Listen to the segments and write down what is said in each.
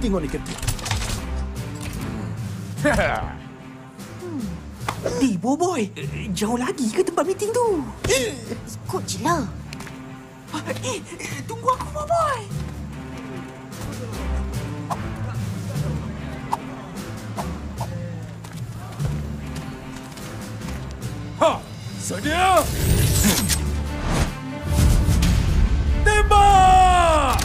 tengok ni, Kapten. Boboy, jauh lagi ke tempat meeting tu? Ikut je lah. Tunggu aku, Boboy. Sedia! Tembak!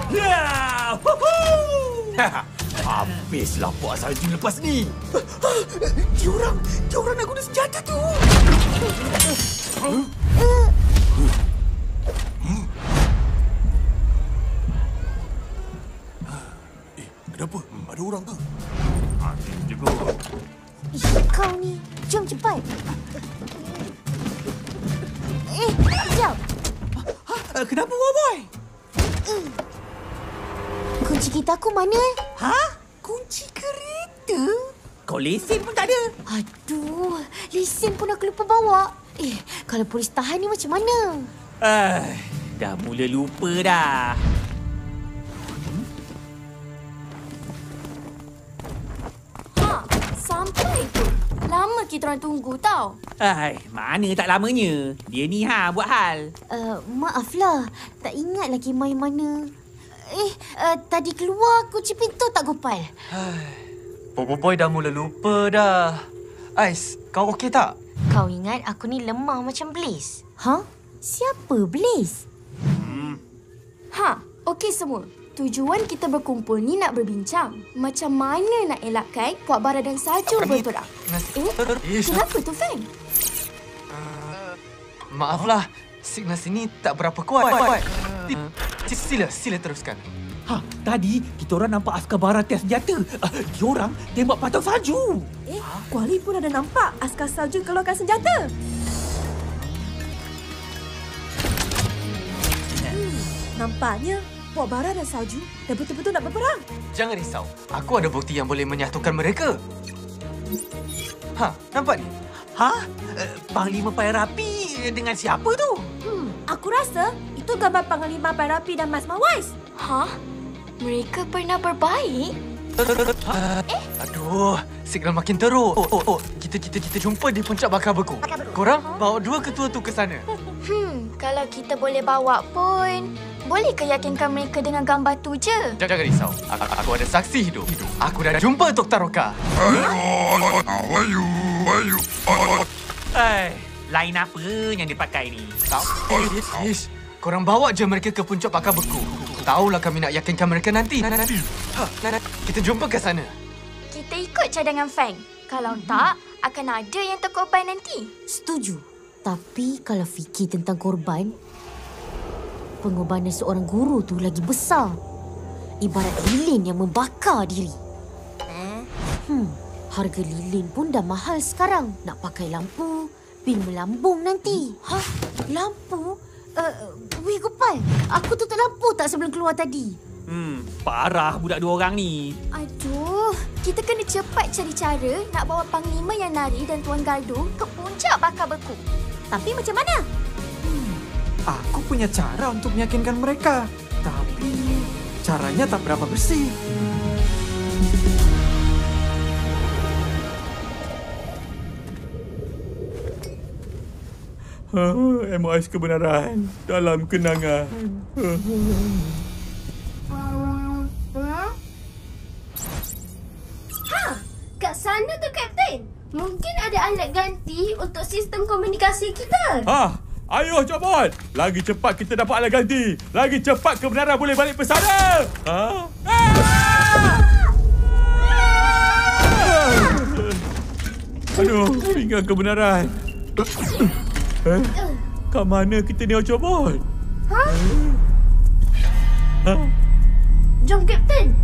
Ya! Habislah puak salju lepas ni. Dia orang nak guna senjata tu. Kenapa? Ada orang ke? Je kot. Kau ni, jom cepat. Kejap. Kenapa, Boboy? Kunci kereta aku mana? Kunci kereta? Kau lesen pun tak ada. Aduh, lesen pun aku lupa bawa. Kalau polis tahan ni macam mana? Dah mula lupa dah. Sampai tu. Lama kita orang tunggu tau. Mana tak lamanya. Dia ni buat hal. Maaflah, tak ingat lagi main mana. Tadi keluar kunci pintu tak Gopal. Boboiboy dah mula lupa dah. Ais, kau okey tak? Kau ingat aku ni lemah macam Blaze? Siapa Blaze? Okey semua. Tujuan kita berkumpul ni nak berbincang. Macam mana nak elakkan Puak Bara dan Salju berperang. Kenapa tu, Fang? Maaflah, signal sini tak berapa kuat. Sila teruskan. Tadi kita orang nampak askar bara test senjata. Diorang tembak patang salju. Kuali pun ada nampak askar salju keluarkan senjata. Nampaknya Puak Bara dan Salju dah betul-betul nak berperang. Jangan risau, aku ada bukti yang boleh menyatukan mereka. Nampak ni? Panglima Pair Rapi dengan siapa tu? Aku rasa itu gambar Panglima Pair Rapi dan Mas Mawais. Mereka pernah berbaik? Aduh, signal makin teruk. Kita jumpa di puncak bakar beku. Korang bawa dua ketua tu ke sana. Kalau kita boleh bawa pun, boleh ke yakinkan mereka dengan gambar tu je? Jangan risau, aku ada saksi hidup. Aku dah jumpa Tok Taroka. Lain apa yang dia pakai ni? Korang bawa je mereka ke puncak bakar beku. Tahulah kami nak yakinkan mereka nanti. Kita jumpa ke sana. Kita ikut cadangan Fang. Kalau tak, akan ada yang terkorban nanti. Setuju. Tapi kalau fikir tentang korban, pengorbanan seorang guru tu lagi besar. Ibarat lilin yang membakar diri. Harga lilin pun dah mahal sekarang. Nak pakai lampu, bil melambung nanti. Lampu? Weh Gopal, aku tutup lampu tak sebelum keluar tadi? Parah budak dua orang ni. Aduh, kita kena cepat cari cara nak bawa Panglima yang nari dan Tuan Galdo ke puncak bakar beku. Tapi macam mana? Aku punya cara untuk meyakinkan mereka. Tapi caranya tak berapa bersih. MOS kebenaran dalam kenangan. Kat sana tu, Kapten. Mungkin ada alat ganti untuk sistem komunikasi kita. Ayuh Cobot. Lagi cepat kita dapat alat ganti. Lagi cepat kebenaran boleh balik pesara. Aduh, pinggan kebenaran. Kat mana kita ni, Cobot? Jom, Kapten.